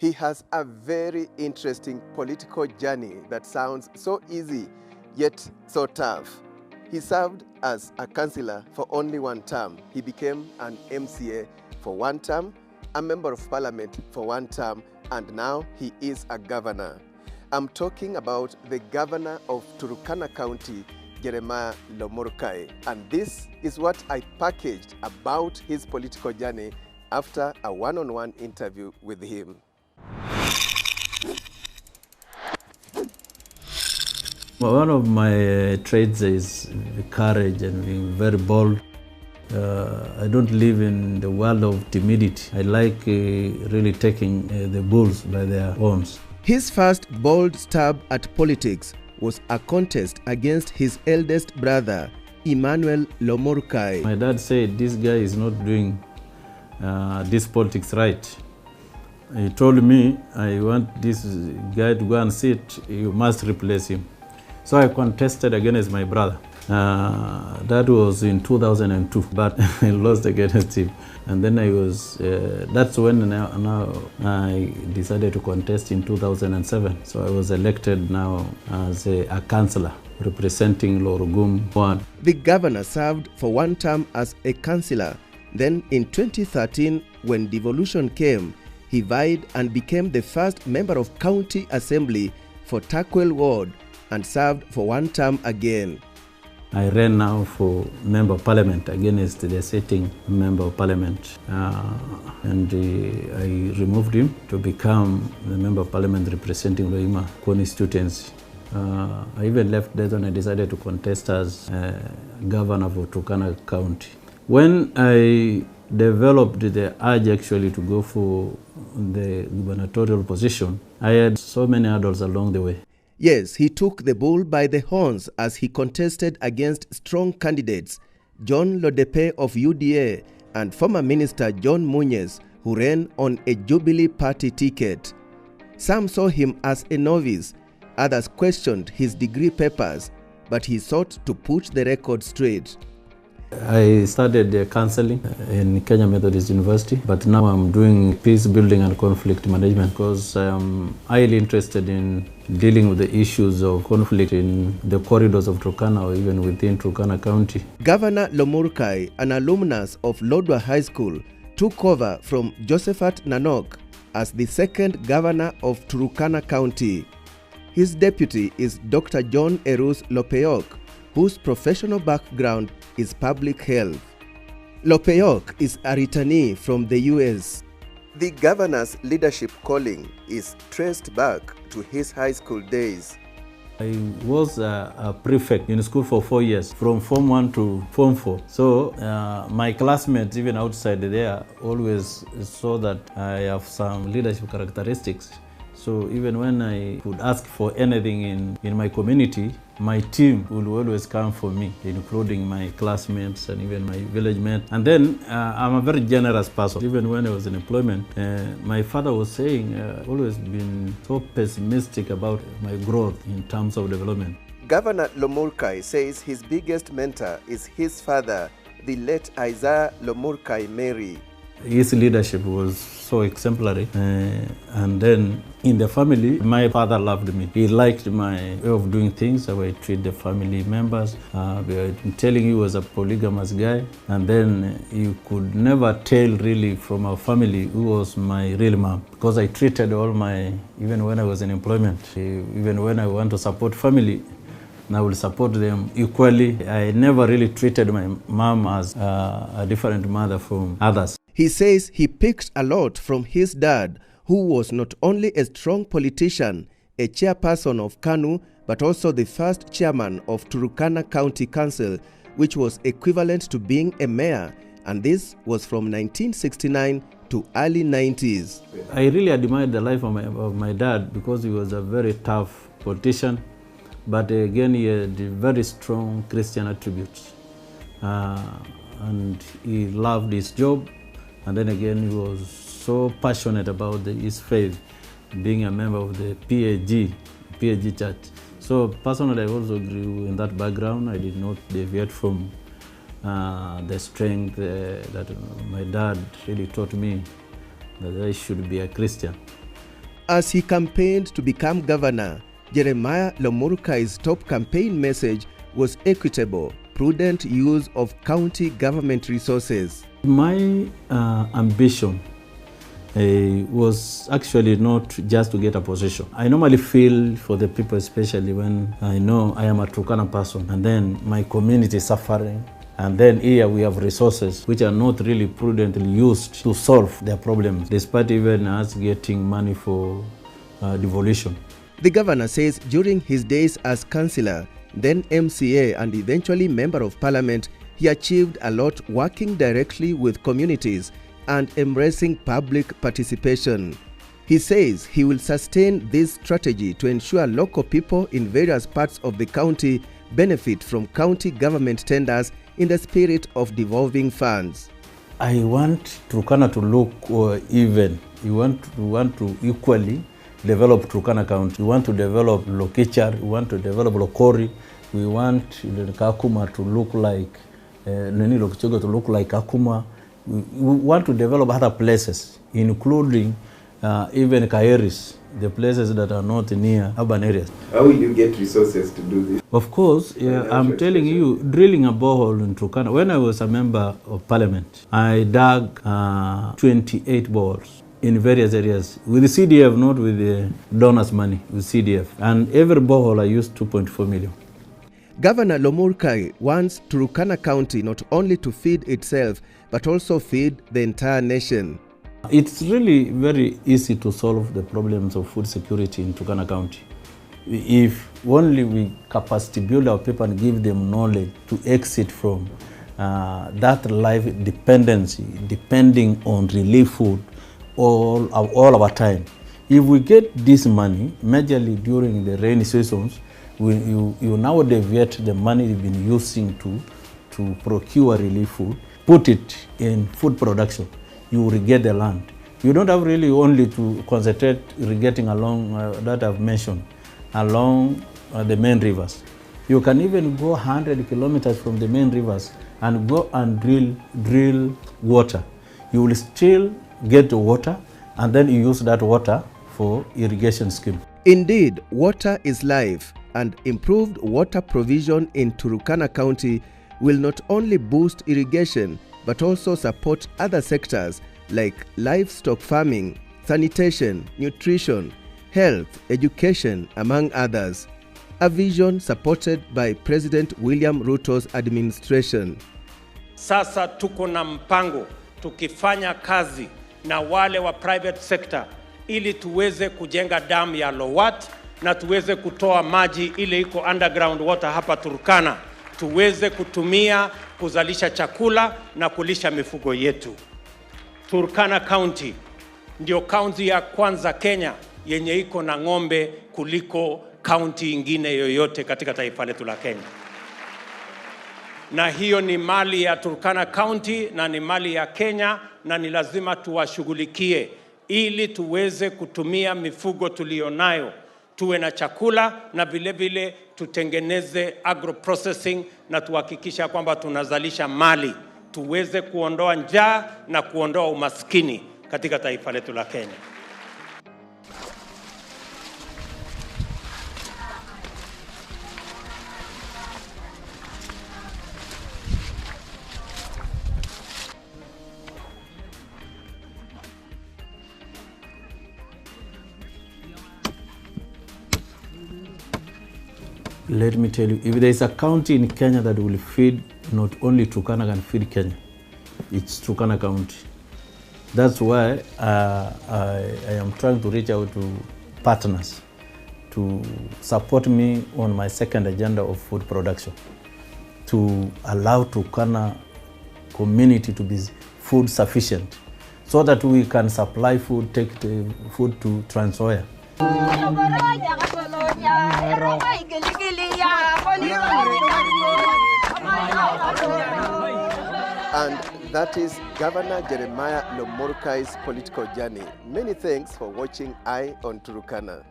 He has a very interesting political journey that sounds so easy, yet so tough. He served as a councillor for only one term. He became an MCA for one term, a member of parliament for one term, and now he is a governor. I'm talking about the governor of Turkana County, Jeremiah Lomurkai, and this is what I packaged about his political journey after a one-on-one interview with him. Well, one of my traits is courage and being very bold. I don't live in the world of timidity. I like really taking the bulls by their horns. His first bold stab at politics was a contest against his eldest brother, Emmanuel Lomurkai. My dad said, this guy is not doing this politics right. He told me, I want this guy to go and sit, you must replace him. So I contested against my brother. That was in 2002, but I lost against him. And then that's when now I decided to contest in 2007. So I was elected now as a councillor representing Lorugum ward. The governor served for one term as a councillor. Then in 2013, when devolution came, he vied and became the first member of county assembly for Takwel ward and served for one term again. I ran now for member of parliament against the sitting member of parliament, and I removed him to become the member of parliament representing Loima constituency. I even left that when I decided to contest as governor for Turkana County. When I developed the urge actually to go for the gubernatorial position, I had so many hurdles along the way. Yes, he took the bull by the horns as he contested against strong candidates, John Lodepe of UDA and former minister John Munez, who ran on a Jubilee Party ticket. Some saw him as a novice, others questioned his degree papers, but he sought to put the record straight. I started counseling in Kenya Methodist University, but now I'm doing peace building and conflict management because I'm highly interested in dealing with the issues of conflict in the corridors of Turkana or even within Turkana County. Governor Lomurkai, an alumnus of Lodwar High School, took over from Josephat Nanok as the second governor of Turkana County. His deputy is Dr. John Erus Lopeyok, whose professional background is public health. Lopeyok is a returnee from the US. The governor's leadership calling is traced back to his high school days. I was a prefect in school for 4 years, from Form 1 to Form 4. So my classmates, even outside there, always saw that I have some leadership characteristics. So even when I would ask for anything in my community, my team will always come for me, including my classmates and even my village mates. And then I'm a very generous person. Even when I was in employment, my father was saying, always been so pessimistic about my growth in terms of development. Governor Lomurkai says his biggest mentor is his father, the late Isaiah Lomurkai Mary. His leadership was so exemplary, and then in the family, my father loved me. He liked my way of doing things, how I treat the family members. I'm telling you, he was a polygamous guy, and then you could never tell really from our family who was my real mom, because I treated all even when I was in employment, even when I want to support family, and I will support them equally. I never really treated my mom as a different mother from others. He says he picked a lot from his dad, who was not only a strong politician, a chairperson of KANU, but also the first chairman of Turkana County Council, which was equivalent to being a mayor, and this was from 1969 to early 90s. I really admired the life of my dad because he was a very tough politician, but again he had very strong Christian attributes, and he loved his job. And then again, he was so passionate about his faith, being a member of the PAG church. So personally, I also grew in that background. I did not deviate from the strength that my dad really taught me that I should be a Christian. As he campaigned to become governor, Jeremiah Lomurkai's top campaign message was equitable, prudent use of county government resources. My ambition was actually not just to get a position. I normally feel for the people, especially when I know I am a Turkana person and then my community is suffering. And then here we have resources which are not really prudently used to solve their problems, despite even us getting money for devolution. The governor says during his days as councillor, then MCA and eventually Member of Parliament, he achieved a lot working directly with communities and embracing public participation. He says he will sustain this strategy to ensure local people in various parts of the county benefit from county government tenders in the spirit of devolving funds. I want Turkana to look even. We want to equally develop Turkana County. We want to develop Lokichar. We want to develop Lokori. We want Kakuma to look like Neni Lokichogo to look like Kakuma. We want to develop other places, including even Kairis, the places that are not near urban areas. How will you get resources to do this? Of course, I'm telling you, drilling a borehole in Turkana. When I was a member of parliament, I dug 28 boreholes in various areas with the CDF, not with the donors' money, with CDF. And every borehole I used 2.4 million. Governor Lomurkai wants Turkana County not only to feed itself, but also feed the entire nation. It's really very easy to solve the problems of food security in Turkana County. If only we capacity build our people and give them knowledge to exit from that life dependency, depending on relief food all our time. If we get this money, majorly during the rainy seasons, you now deviate the money you've been using to procure relief food, put it in food production. You irrigate the land. You don't have really only to concentrate irrigating along that I've mentioned, along the main rivers. You can even go 100 kilometers from the main rivers and go and drill water. You will still get the water and then you use that water for irrigation scheme. Indeed, water is life, and improved water provision in Turkana County will not only boost irrigation but also support other sectors like livestock farming, sanitation, nutrition, health, education, among others. A vision supported by President William Ruto's administration. Sasa tuko na mpango tukifanya kazi na wale wa private sector ili tuweze kujenga damu ya Lowat na tuweze kutoa maji ile iko underground water hapa Turkana, tuweze kutumia kuzalisha chakula na kulisha mifugo yetu. Turkana County ndio county ya kwanza Kenya yenye iko na ng'ombe kuliko county ingine yoyote katika taifa letu la Kenya. Na hiyo ni mali ya Turkana County na ni mali ya Kenya, na ni lazima tuwashughulikie ili tuweze kutumia mifugo tulionayo, tuwe na chakula na vile vile tutengeneze agro processing na tuhakikisha kwamba tunazalisha mali, tuweze kuondoa njaa na kuondoa umaskini katika taifa letu la Kenya. Let me tell you, if there is a county in Kenya that will feed, not only Turkana can feed Kenya, it's Turkana County. That's why I am trying to reach out to partners to support me on my second agenda of food production, to allow Turkana community to be food sufficient, so that we can supply food, take the food to Trans Nzoia. And that is Governor Jeremiah Lomurkai's political journey. Many thanks for watching Eye on Turkana.